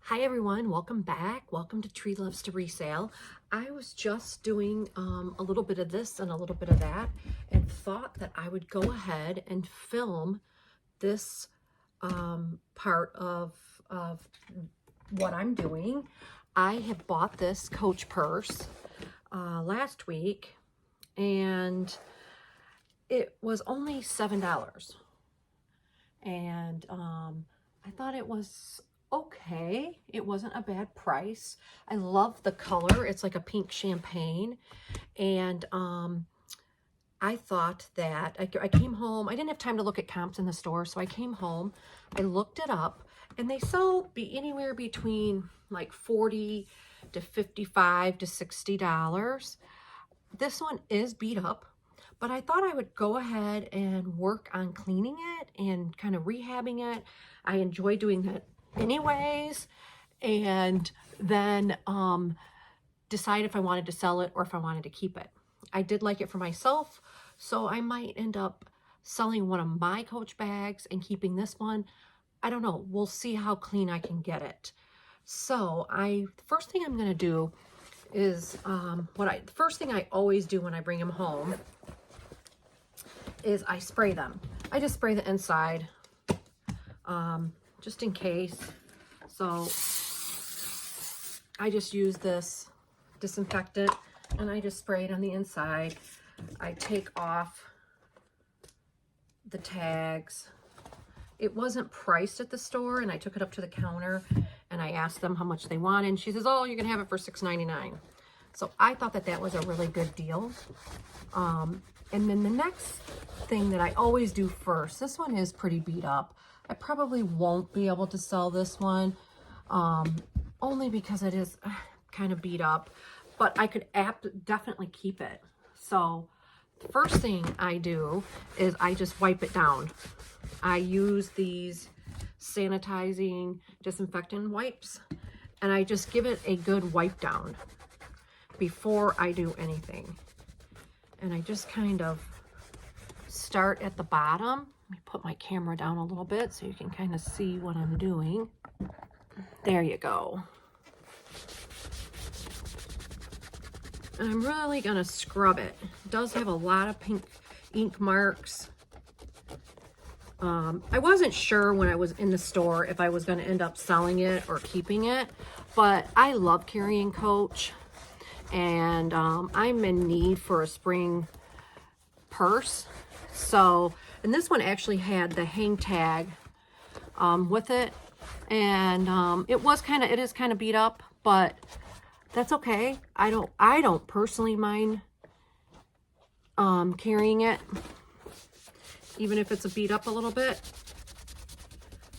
Hi everyone, welcome back. Welcome to Tree Loves to Resale. I was just doing a little bit of this and a little bit of that and thought that I would go ahead and film this part of what I'm doing. I have bought this Coach purse last week and it was only $7. And I thought it was okay. It wasn't a bad price. I love the color. It's like a pink champagne. And I thought that I came home. I didn't have time to look at comps in the store, so I came home. I looked it up, and they sell anywhere between like $40 to $55 to $60. This one is beat up, but I thought I would go ahead and work on cleaning it and kind of rehabbing it. I enjoy doing that anyways, and then decide if I wanted to sell it or if I wanted to keep it. I did like it for myself, so I might end up selling one of my Coach bags and keeping this one. I don't know. We'll see how clean I can get it. So the first thing I'm going to do is the first thing I always do when I bring them home is I spray them. I just spray the inside just in case. So I just use this disinfectant and I just spray it on the inside. I take off the tags. It wasn't priced at the store, and I took it up to the counter and I asked them how much they wanted, and she says, oh, you can have it for $6.99. So I thought that was a really good deal. And then the next thing that I always do first, this one is pretty beat up. I probably won't be able to sell this one, only because it is kind of beat up, but I could definitely keep it. So the first thing I do is I just wipe it down. I use these sanitizing disinfectant wipes, and I just give it a good wipe down before I do anything. And I just kind of start at the bottom. Let me put my camera down a little bit so you can kind of see what I'm doing. There you go. And I'm really going to scrub it. It does have a lot of pink ink marks. I wasn't sure when I was in the store if I was going to end up selling it or keeping it, but I love carrying Coach, and I'm in need for a spring purse. So, and this one actually had the hang tag with it, and it is kind of beat up, but that's okay. I don't personally mind carrying it, even if it's beat up a little bit,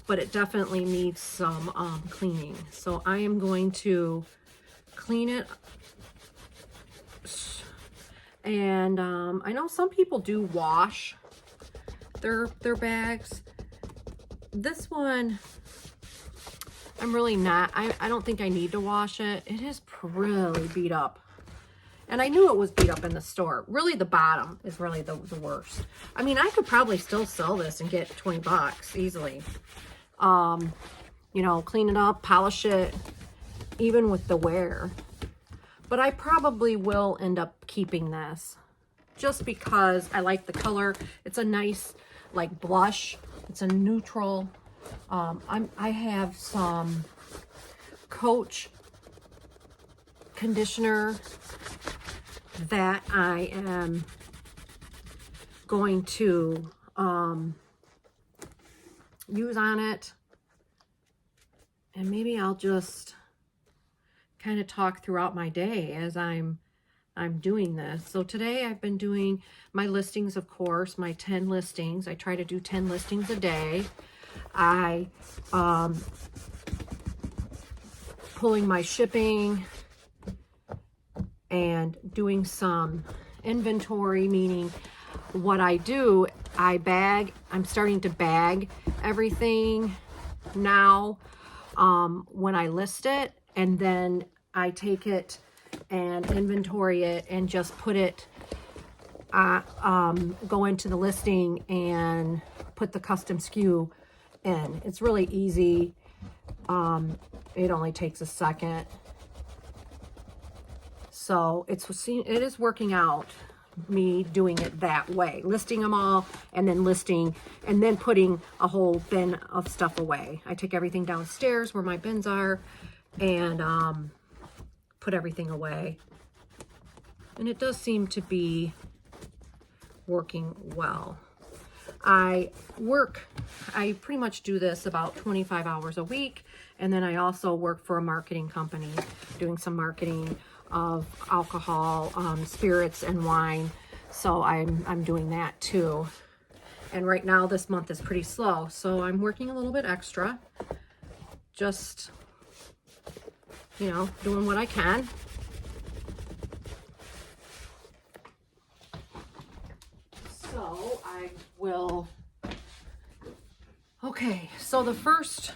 but it definitely needs some cleaning. So I am going to clean it. And I know some people do wash their bags. This one, I'm really not. I don't think I need to wash it. It is really beat up. And I knew it was beat up in the store. Really, the bottom is really the worst. I mean, I could probably still sell this and get 20 bucks easily. You know, clean it up, polish it, even with the wear. But I probably will end up keeping this just because I like the color. It's a nice, like, blush. It's a neutral. I have some Coach conditioner that I am going to use on it. And maybe I'll just kind of talk throughout my day as I'm doing this. So today I've been doing my listings, of course, my 10 listings. I try to do 10 listings a day. I pulling my shipping and doing some inventory, meaning what I do, I'm starting to bag everything now when I list it, and then I take it and inventory it and just put it, go into the listing and put the custom SKU in. It's really easy. It only takes a second. So it is working out, me doing it that way, listing them all and then listing and then putting a whole bin of stuff away. I take everything downstairs where my bins are and put everything away. And it does seem to be working well. I pretty much do this about 25 hours a week. And then I also work for a marketing company doing some marketing of alcohol, spirits and wine. So I'm doing that too. And right now this month is pretty slow. So I'm working a little bit extra, just, you know, doing what I can. So I will, okay, so the first,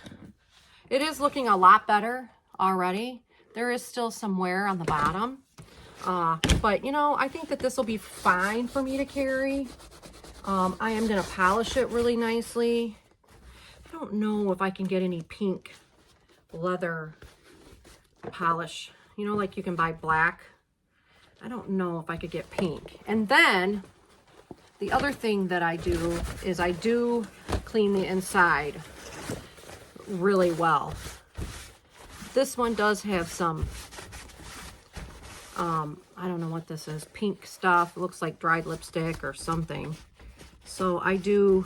it is looking a lot better already. There is still some wear on the bottom, but you know, I think that this will be fine for me to carry. I am going to polish it really nicely. I don't know if I can get any pink leather polish, you know, like you can buy black. I don't know if I could get pink. And then the other thing that I do is I do clean the inside really well. This one does have some, I don't know what this is, pink stuff. It looks like dried lipstick or something. So I do,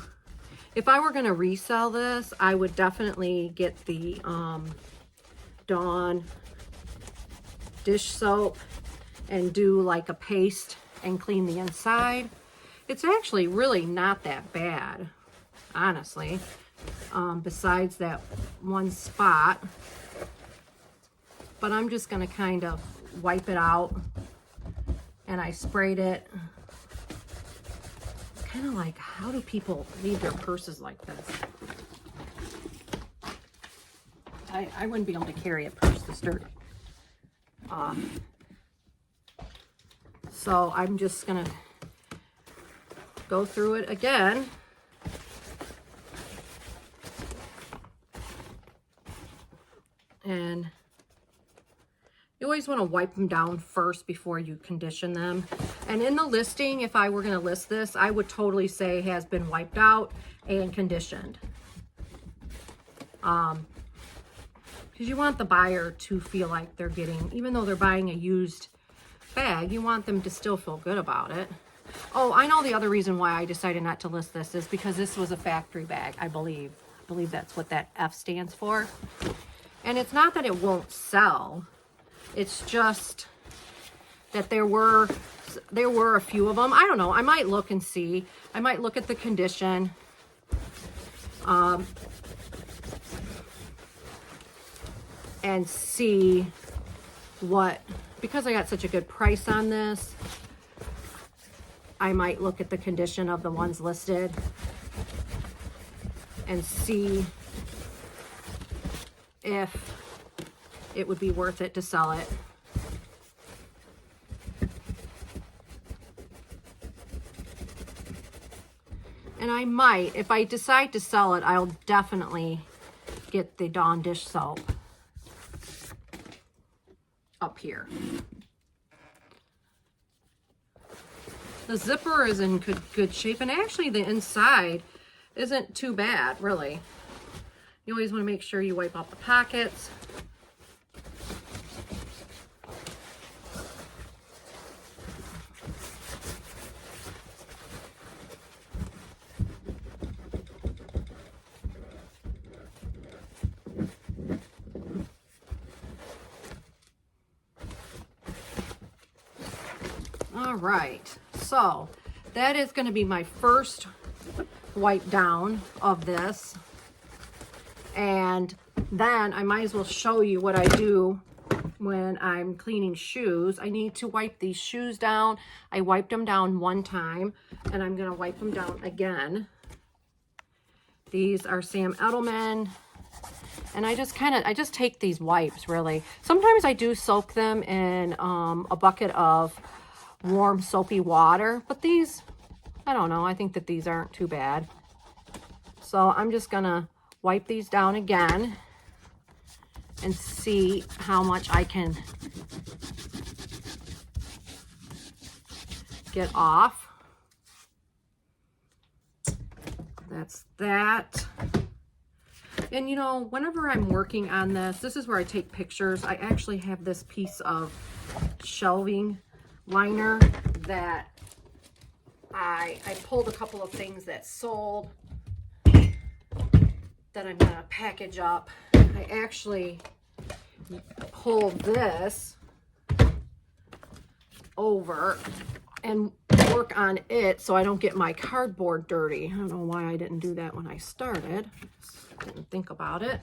if I were going to resell this, I would definitely get the Dawn dish soap and do like a paste and clean the inside. It's actually really not that bad, honestly, besides that one spot. But I'm just going to kind of wipe it out. And I sprayed it. It's kind of like, how do people leave their purses like this? I wouldn't be able to carry a purse this dirty. So I'm just going to go through it again. And you always want to wipe them down first before you condition them. And in the listing, if I were going to list this, I would totally say has been wiped out and conditioned. Because you want the buyer to feel like they're getting, even though they're buying a used bag, you want them to still feel good about it. Oh, I know the other reason why I decided not to list this is because this was a factory bag, I believe. I believe that's what that F stands for. And it's not that it won't sell. It's just that there were a few of them. I don't know. I might look and see. I might look at the condition. And see what, because I got such a good price on this, I might look at the condition of the ones listed and see if it would be worth it to sell it. And I might, if I decide to sell it, I'll definitely get the Dawn dish soap up here. The zipper is in good shape, and actually the inside isn't too bad, really. You always want to make sure you wipe out the pockets. All right, so that is going to be my first wipe down of this. And then I might as well show you what I do when I'm cleaning shoes. I need to wipe these shoes down. I wiped them down one time, and I'm going to wipe them down again. These are Sam Edelman. And I just take these wipes, really. Sometimes I do soak them in a bucket of warm soapy water, but these, I don't know, I think that these aren't too bad. So I'm just gonna wipe these down again and see how much I can get off. That's that. And you know, whenever I'm working on this is where I take pictures. I actually have this piece of shelving liner that I pulled a couple of things that sold that I'm gonna package up. I actually pulled this over and work on it so I don't get my cardboard dirty. I don't know why I didn't do that when I started. Just didn't think about it.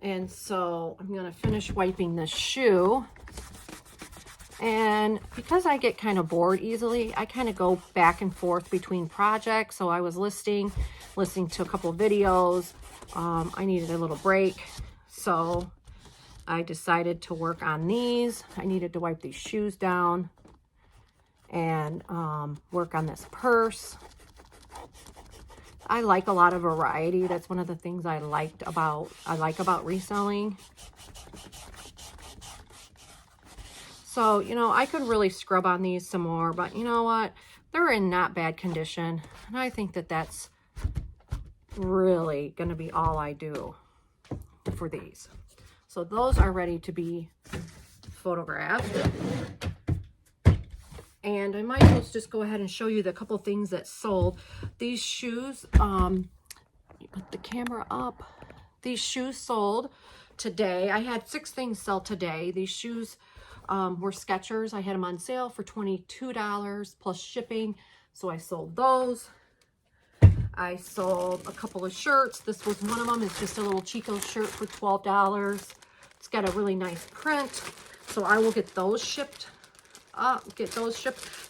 And so I'm gonna finish wiping this shoe. And because I get kind of bored easily, I kind of go back and forth between projects. So I was listening to a couple of videos. I needed a little break. So I decided to work on these. I needed to wipe these shoes down and work on this purse. I like a lot of variety. That's one of the things I like about reselling. So, you know, I could really scrub on these some more, but you know what? They're in not bad condition. And I think that that's really going to be all I do for these. So those are ready to be photographed. And I might as well just go ahead and show you the couple things that sold. These shoes, put the camera up. These shoes sold today. I had 6 things sell today. These shoes were Skechers. I had them on sale for $22 plus shipping. So I sold those. I sold a couple of shirts. This was one of them. It's just a little Chico shirt for $12. It's got a really nice print. So I will get those shipped. I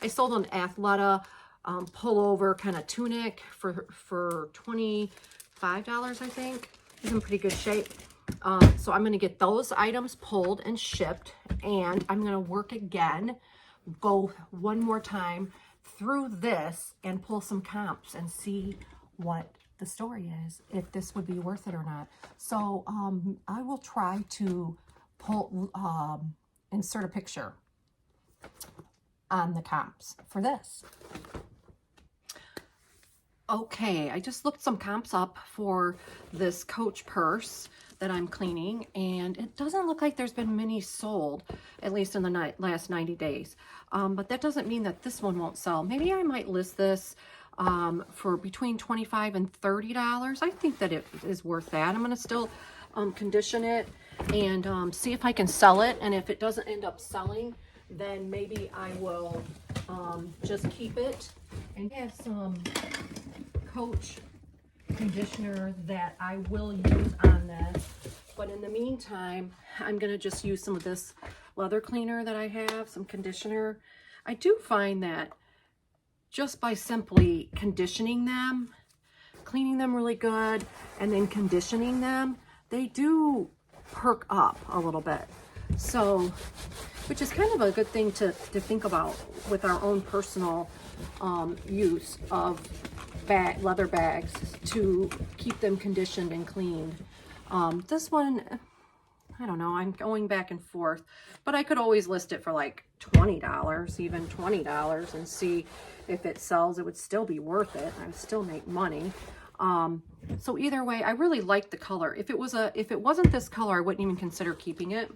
sold an Athleta pullover kind of tunic for $25, I think. It's in pretty good shape. So I'm going to get those items pulled and shipped, and I'm going to work again, go one more time through this and pull some comps and see what the story is, if this would be worth it or not. So I will try to pull, insert a picture on the comps for this. Okay, I just looked some comps up for this Coach purse that I'm cleaning, and it doesn't look like there's been many sold, at least in the last 90 days. But that doesn't mean that this one won't sell. Maybe I might list this for between $25 and $30. I think that it is worth that. I'm going to still condition it and see if I can sell it. And if it doesn't end up selling, then maybe I will just keep it. And have some Coach conditioner that I will use on this. But in the meantime, I'm going to just use some of this leather cleaner that I have, some conditioner. I do find that just by simply conditioning them, cleaning them really good, and then conditioning them, they do perk up a little bit. So, which is kind of a good thing to think about with our own personal use of leather bags, to keep them conditioned and cleaned. This one, I don't know, I'm going back and forth, but I could always list it for like $20, even $20, and see if it sells. It would still be worth it. I would still make money. So either way, I really like the color. If it wasn't this color, I wouldn't even consider keeping it.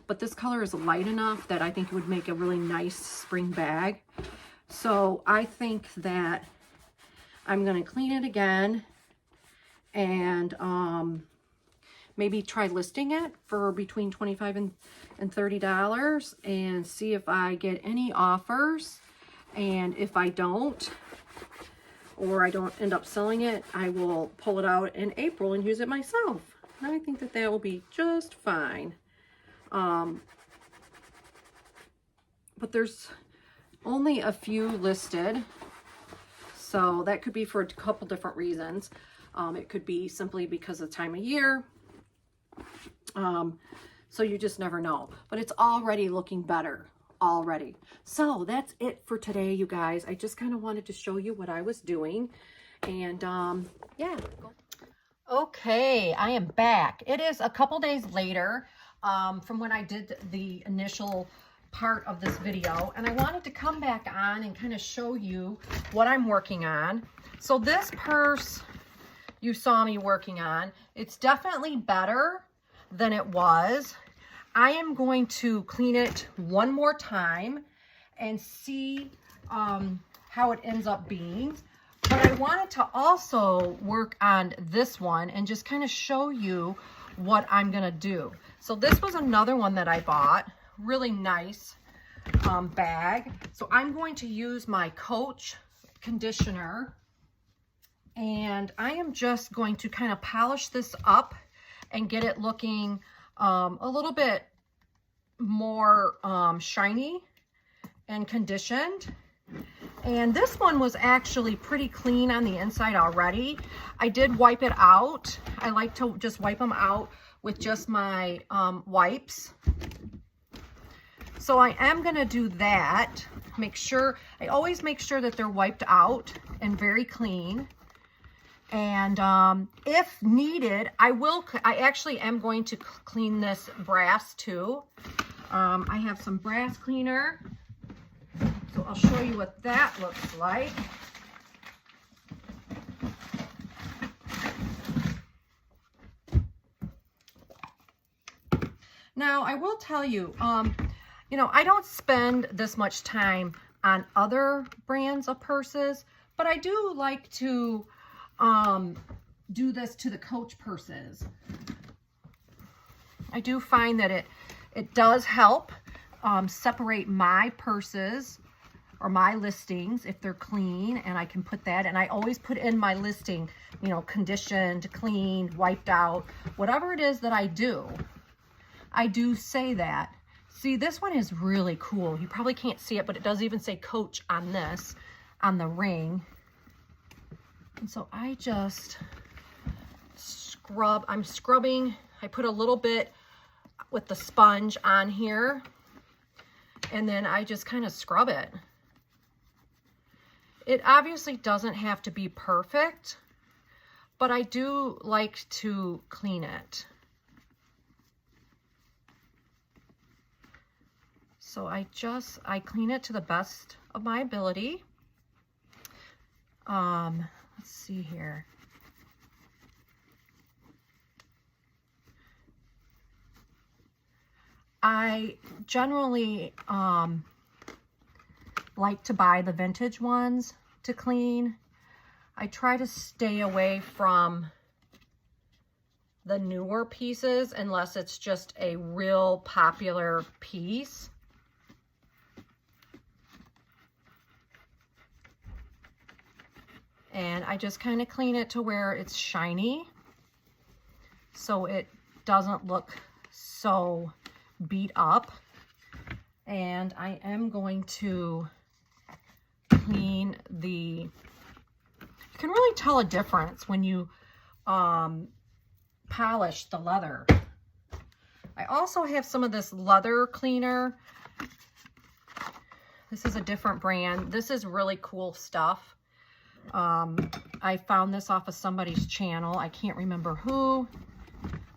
But this color is light enough that I think it would make a really nice spring bag. So I think that I'm going to clean it again and maybe try listing it for between $25 and $30 and see if I get any offers. And if I don't, or I don't end up selling it, I will pull it out in April and use it myself. And I think that that will be just fine. But there's only a few listed. So that could be for a couple different reasons. It could be simply because of the time of year. So you just never know. But it's already looking better. Already. So that's it for today, you guys. I just kind of wanted to show you what I was doing. And yeah. Okay, I am back. It is a couple days later from when I did the initial part of this video, and I wanted to come back on and kind of show you what I'm working on. So this purse you saw me working on, it's definitely better than it was. I am going to clean it one more time and see how it ends up being. But I wanted to also work on this one and just kind of show you what I'm gonna do. So this was another one that I bought, really nice bag. So I'm going to use my Coach conditioner, and I am just going to kind of polish this up and get it looking a little bit more shiny and conditioned. And this one was actually pretty clean on the inside already. I did wipe it out. I like to just wipe them out with just my wipes. So I am gonna do that. I always make sure that they're wiped out and very clean. And if needed, I actually am going to clean this brass too. I have some brass cleaner. So I'll show you what that looks like. Now, I will tell you, you know, I don't spend this much time on other brands of purses, but I do like to do this to the Coach purses. I do find that it does help separate my purses or my listings if they're clean, and I can put that, and I always put in my listing, you know, conditioned, cleaned, wiped out, whatever it is that I do say that. See, this one is really cool. You probably can't see it, but it does even say Coach on this, on the ring. And so I just I'm scrubbing. I put a little bit with the sponge on here, and then I just kind of scrub it. It obviously doesn't have to be perfect, but I do like to clean it. So I clean it to the best of my ability. Let's see here. I generally like to buy the vintage ones to clean. I try to stay away from the newer pieces unless it's just a real popular piece. And I just kind of clean it to where it's shiny so it doesn't look so beat up. And I am going to clean you can really tell a difference when you polish the leather. I also have some of this leather cleaner. This is a different brand. This is really cool stuff. I found this off of somebody's channel. I can't remember who,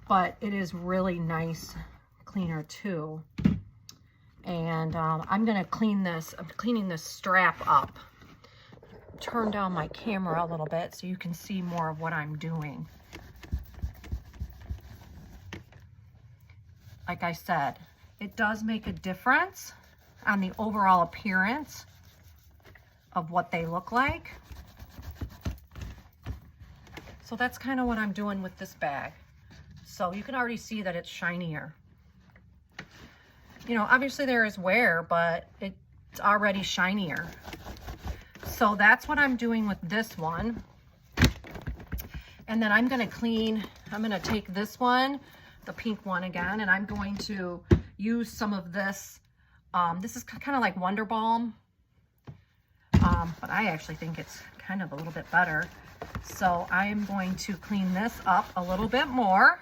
but it is really nice cleaner too. And I'm gonna clean this. I'm cleaning this strap up. Turn down my camera a little bit so you can see more of what I'm doing. Like I said, it does make a difference on the overall appearance of what they look like. So that's kind of what I'm doing with this bag. So you can already see that it's shinier. You know, obviously there is wear, but it's already shinier. So that's what I'm doing with this one. And then I'm gonna take this one, the pink one again, and I'm going to use some of this. This is kind of like Wonder Balm, but I actually think it's kind of a little bit better. So I am going to clean this up a little bit more.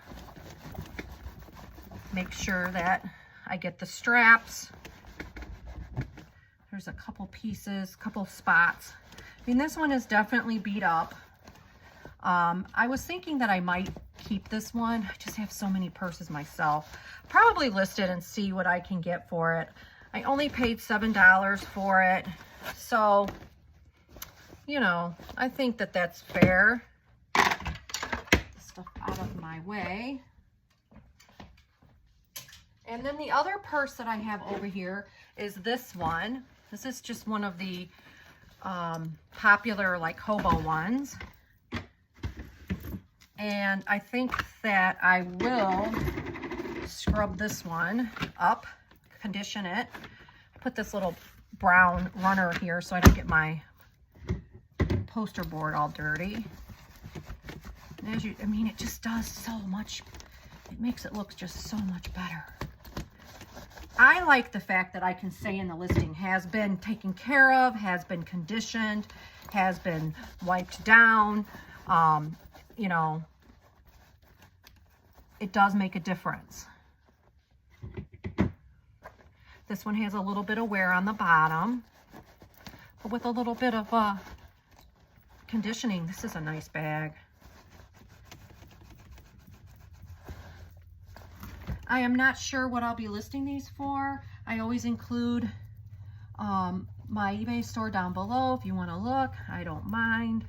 Make sure that I get the straps. There's a couple pieces, couple spots. I mean, this one is definitely beat up. I was thinking that I might keep this one. I just have so many purses myself. Probably list it and see what I can get for it. I only paid $7 for it. So, you know, I think that that's fair. Stuff out of my way. And then the other purse that I have over here is this one. This is just one of the popular like hobo ones. And I think that I will scrub this one up, condition it, put this little brown runner here so I don't get my poster board all dirty. And as you, I mean, it just does so much. It makes it look just so much better. I like the fact that I can say in the listing, has been taken care of, has been conditioned, has been wiped down. You know, it does make a difference. This one has a little bit of wear on the bottom, but with a little bit of conditioning, this is a nice bag. I am not sure what I'll be listing these for. I always include my eBay store down below if you want to look. I don't mind,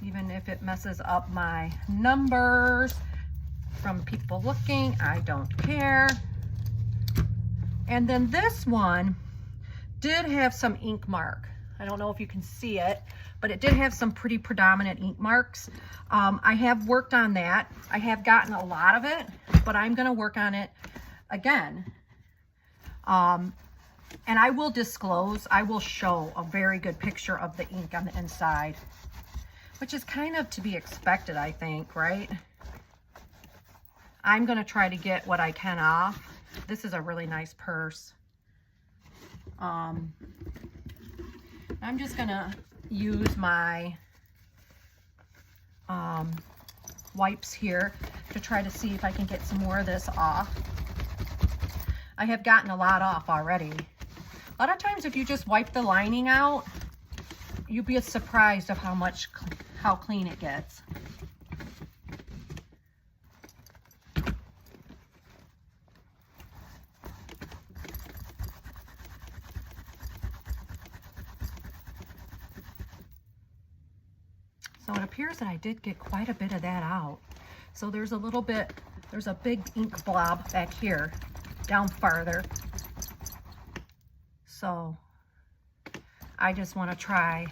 even if it messes up my numbers from people looking. I don't care. And then this one did have some ink mark. I don't know if you can see it, but it did have some pretty predominant ink marks. I have worked on that. I have gotten a lot of it, but I'm going to work on it again. And I will disclose, I will show a very good picture of the ink on the inside, which is kind of to be expected, I think, right? I'm going to try to get what I can off. This is a really nice purse. I'm just going to use my wipes here to try to see if I can get some more of this off. I have gotten a lot off already. A lot of times if you just wipe the lining out, you'll be surprised of how clean it gets. So it appears that I did get quite a bit of that out. So there's a little bit, there's a big ink blob back here, down farther. So I just want to try,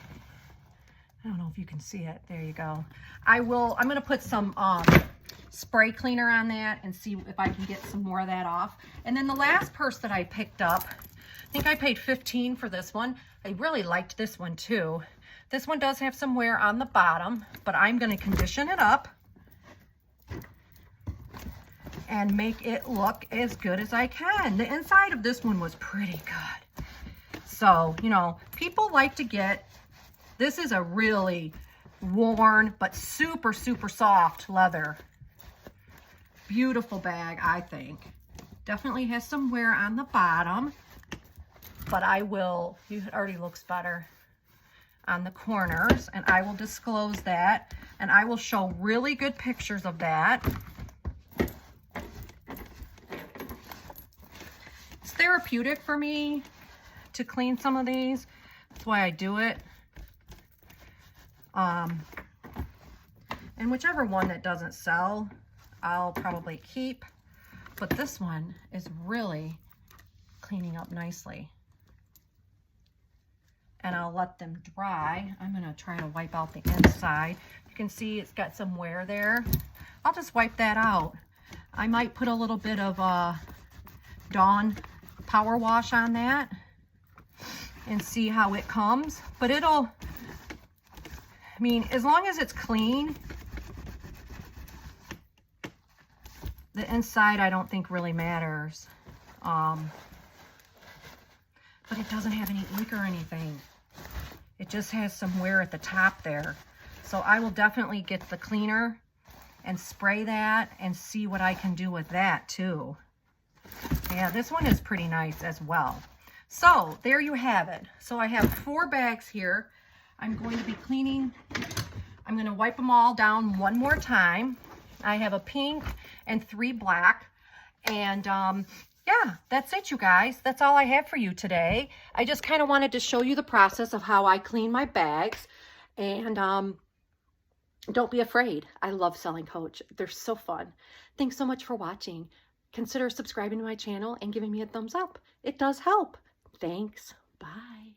I don't know if you can see it. There you go. I'm going to put some spray cleaner on that and see if I can get some more of that off. And then the last purse that I picked up, I think I paid $15 for this one. I really liked this one too. This one does have some wear on the bottom, but I'm going to condition it up and make it look as good as I can. The inside of this one was pretty good. So, you know, people like to get, this is a really worn but super, super soft leather. Beautiful bag, I think. Definitely has some wear on the bottom, but it already looks better on the corners, and I will disclose that, and I will show really good pictures of that. It's therapeutic for me to clean some of these. That's why I do it. And whichever one that doesn't sell, I'll probably keep. But this one is really cleaning up nicely. And I'll let them dry. I'm going to try to wipe out the inside. You can see it's got some wear there. I'll just wipe that out. I might put a little bit of Dawn Power Wash on that and see how it comes. But it'll, I mean, as long as it's clean, the inside I don't think really matters. But it doesn't have any ink or anything. It just has some wear at the top there. So I will definitely get the cleaner and spray that and see what I can do with that too. Yeah, this one is pretty nice as well. So there you have it. So I have 4 bags here. I'm going to be cleaning. I'm going to wipe them all down one more time. I have a pink and 3 black. And yeah, that's it, you guys. That's all I have for you today. I just kind of wanted to show you the process of how I clean my bags. And don't be afraid. I love selling Coach. They're so fun. Thanks so much for watching. Consider subscribing to my channel and giving me a thumbs up. It does help. Thanks. Bye.